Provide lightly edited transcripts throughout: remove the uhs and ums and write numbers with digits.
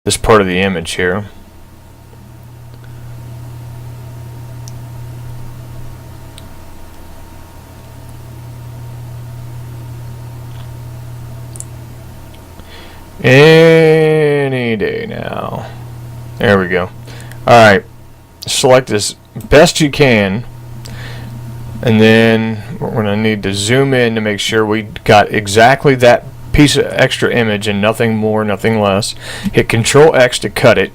this part of the image here. Any day now. There we go. Alright, select as best you can, and then we're going to need to zoom in to make sure we got exactly that piece of extra image and nothing more, nothing less. Hit Control X to cut it,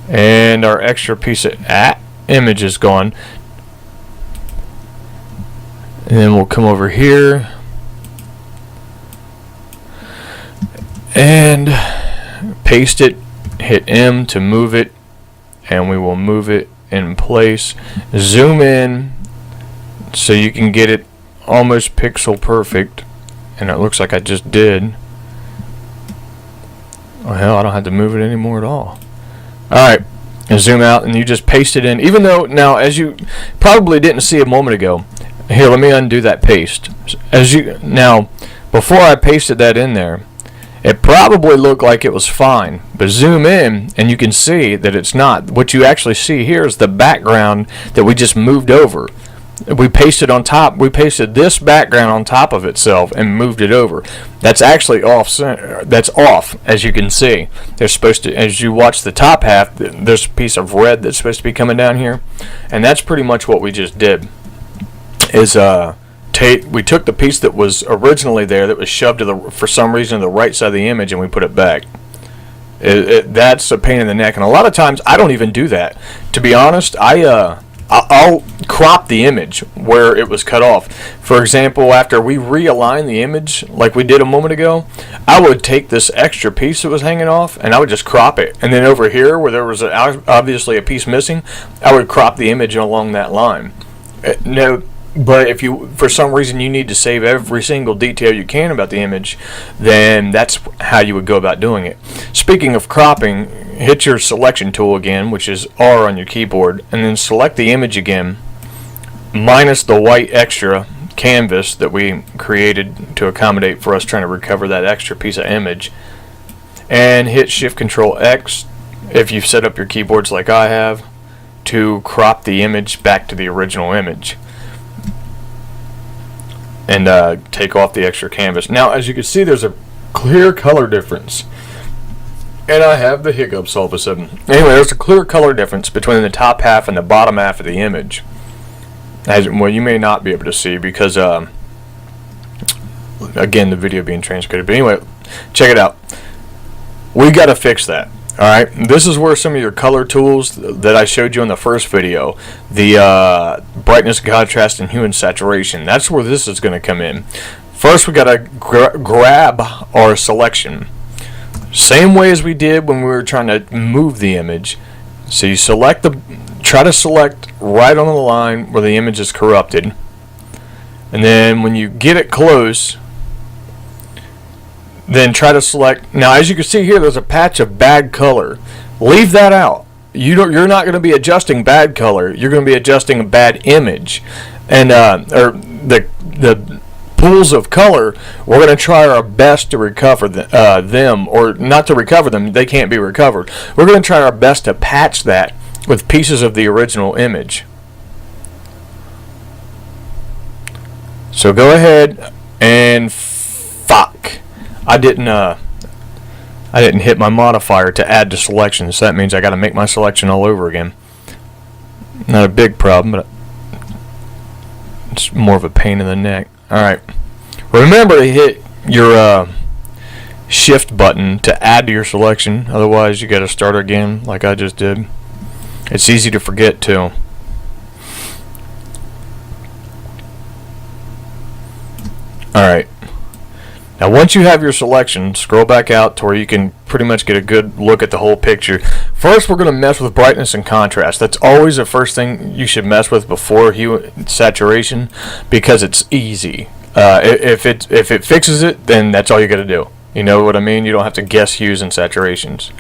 and our extra piece of image is gone. And then we'll come over here and paste it, hit M to move it, and we will move it in place. Zoom in so you can get it almost pixel perfect, and it looks like I just did. Oh hell, I don't have to move it anymore at all. Alright, and zoom out and you just paste it in, even though now, as you probably didn't see a moment ago, here, let me undo that paste. Now before I pasted that in there, it probably looked like it was fine, but zoom in and you can see that it's not. What you actually see here is the background that we just moved over. We pasted on top. We pasted this background on top of itself and moved it over. That's actually off center. That's off, as you can see. There's supposed to, as you watch the top half, there's a piece of red that's supposed to be coming down here, and that's pretty much what we just did. Is we took the piece that was originally there that was shoved to for some reason to the right side of the image, and we put it back. That's a pain in the neck, and a lot of times I don't even do that. To be honest, I'll crop the image where it was cut off. For example, after we realign the image like we did a moment ago, I would take this extra piece that was hanging off and I would just crop it. And then over here where there was obviously a piece missing, I would crop the image along that line. No. But if you, for some reason, you need to save every single detail you can about the image, then that's how you would go about doing it. Speaking of cropping, hit your selection tool again, which is R on your keyboard, and then select the image again, minus the white extra canvas that we created to accommodate for us trying to recover that extra piece of image, and hit Shift Control X if you've set up your keyboards like I have to crop the image back to the original image. And take off the extra canvas. Now, as you can see, there's a clear color difference. And I have the hiccups all of a sudden. Anyway, there's a clear color difference between the top half and the bottom half of the image. As well, you may not be able to see because, again, the video being transcribed. But anyway, check it out. We got to fix that. Alright, this is where some of your color tools that I showed you in the first video, the brightness, contrast, and hue and saturation, that's where this is going to come in. First, we got to grab our selection. Same way as we did when we were trying to move the image. So you try to select right on the line where the image is corrupted. And then when you get it close, then try to select. Now, as you can see here, there's a patch of bad color. Leave that out. You're not going to be adjusting bad color. You're going to be adjusting a bad image, and or the pools of color. We're going to try our best to recover them, or not to recover them. They can't be recovered. We're going to try our best to patch that with pieces of the original image. So go ahead and fuck. I didn't hit my modifier to add to selections, so that means I got to make my selection all over again. Not a big problem, but it's more of a pain in the neck. Alright, remember to hit your shift button to add to your selection, otherwise you got to start again like I just did. It's easy to forget too. Alright. Now, once you have your selection, scroll back out to where you can pretty much get a good look at the whole picture. First, we're going to mess with brightness and contrast. That's always the first thing you should mess with before hue and saturation, because it's easy. If it fixes it, then that's all you got to do. You know what I mean? You don't have to guess hues and saturations.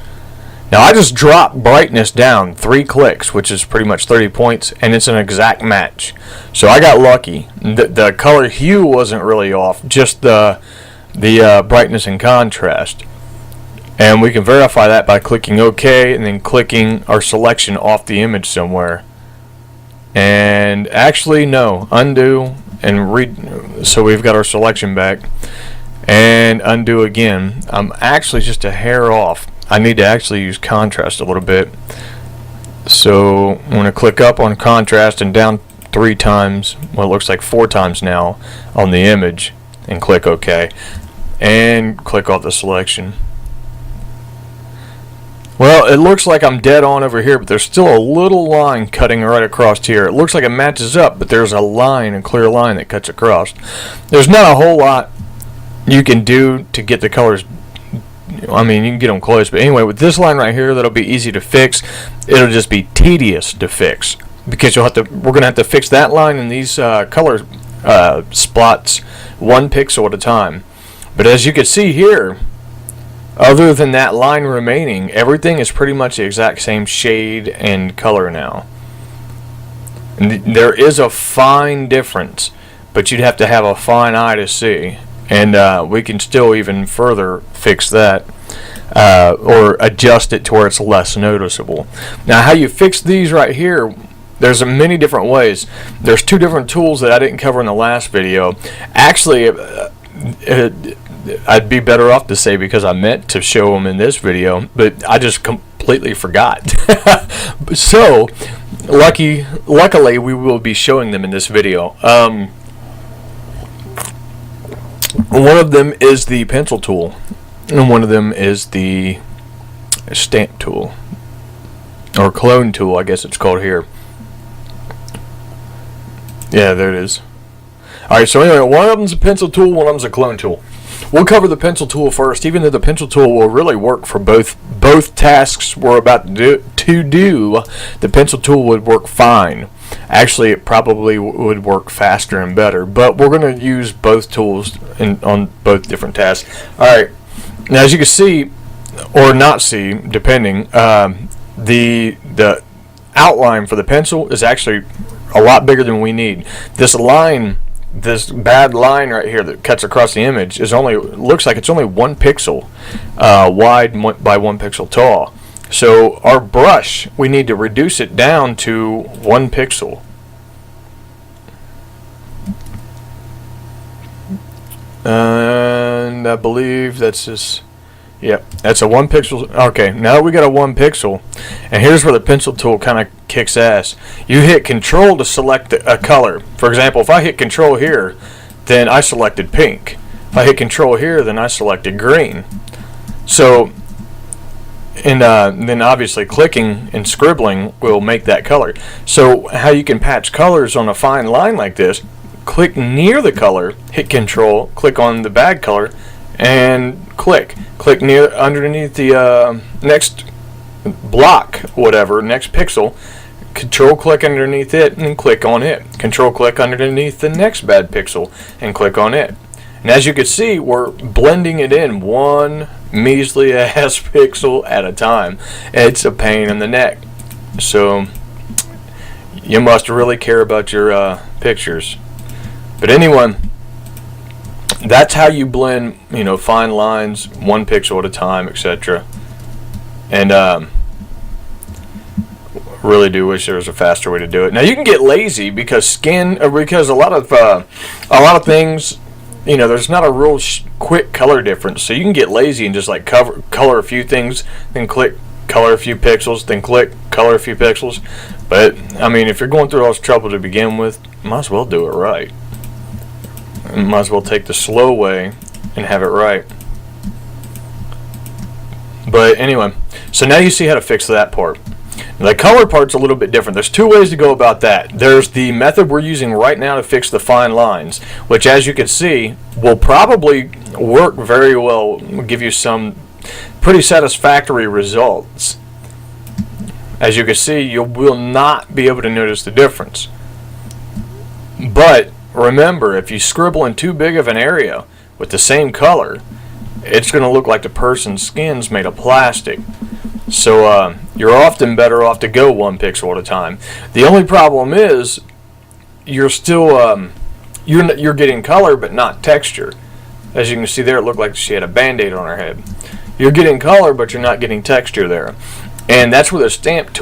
Now, I just dropped brightness down 3 clicks, which is pretty much 30 points, and it's an exact match. So I got lucky. The color hue wasn't really off, just the brightness and contrast. And we can verify that by clicking OK and then clicking our selection off the image somewhere. And actually, no, undo and read. So we've got our selection back. And undo again. I'm actually just a hair off. I need to actually use contrast a little bit. So I'm going to click up on contrast and down 3 times, well, it looks like 4 times now on the image, and click OK. And click off the selection. Well, it looks like I'm dead on over here, but there's still a little line cutting right across here. It looks like it matches up, but there's a line, a clear line that cuts across. There's not a whole lot you can do to get the colors. I mean, you can get them close, but anyway, with this line right here, that'll be easy to fix. It'll just be tedious to fix because we're gonna have to fix that line and these color spots 1 pixel at a time. But as you can see here, other than that line remaining, everything is pretty much the exact same shade and color now. And there is a fine difference, but you'd have to have a fine eye to see. And we can still even further fix that or adjust it to where it's less noticeable. Now, how you fix these right here, there's many different ways. There's 2 different tools that I didn't cover in the last video. Actually, I'd be better off to say because I meant to show them in this video, but I just completely forgot. So, luckily, we will be showing them in this video. One of them is the pencil tool, and one of them is the stamp tool, or clone tool, I guess it's called here. Yeah, there it is. Alright, so anyway, one of them's a pencil tool, one of them's a clone tool. We'll cover the pencil tool first, even though the pencil tool will really work for both tasks we're about to do. The pencil tool would work fine. Actually, it probably would work faster and better, but we're going to use both tools on both different tasks. Alright, now as you can see, or not see, depending, the outline for the pencil is actually a lot bigger than we need. This line, this bad line right here that cuts across the image looks like it's only 1 pixel wide by 1 pixel tall. So our brush, we need to reduce it down to 1 pixel. And I believe that's just, yep, that's a 1 pixel. Okay, now we got a 1 pixel, and here's where the pencil tool kind of kicks ass. You hit Control to select a color. For example, if I hit Control here, then I selected pink. If I hit Control here, then I selected green. So, and then obviously clicking and scribbling will make that color. So how you can patch colors on a fine line like this, click near the color, hit Control, click on the bad color, and click near underneath the next block, whatever, next pixel. Control click underneath it and click on it. Control click underneath the next bad pixel and click on it. And as you can see, we're blending it in 1 measly ass pixel at a time. It's a pain in the neck. So you must really care about your pictures. But anyway, that's how you blend, fine lines 1 pixel at a time, etc. And really do wish there was a faster way to do it. Now you can get lazy because a lot of things, there's not a real quick color difference. So you can get lazy and just like color a few things, then click color a few pixels, then click color a few pixels. But I mean, if you're going through all this trouble to begin with, might as well do it right. Might as well take the slow way and have it right. But anyway, so now you see how to fix that part. The color part's a little bit different. There's 2 ways to go about that. There's the method we're using right now to fix the fine lines, which as you can see will probably work very well, will give you some pretty satisfactory results. As you can see, you will not be able to notice the difference. But remember, if you scribble in too big of an area with the same color, it's going to look like the person's skin's made of plastic. So you're often better off to go 1 pixel at a time. The only problem is you're still you're getting color but not texture. As you can see there, it looked like she had a band-aid on her head. You're getting color, but you're not getting texture there. And that's where the stamp tool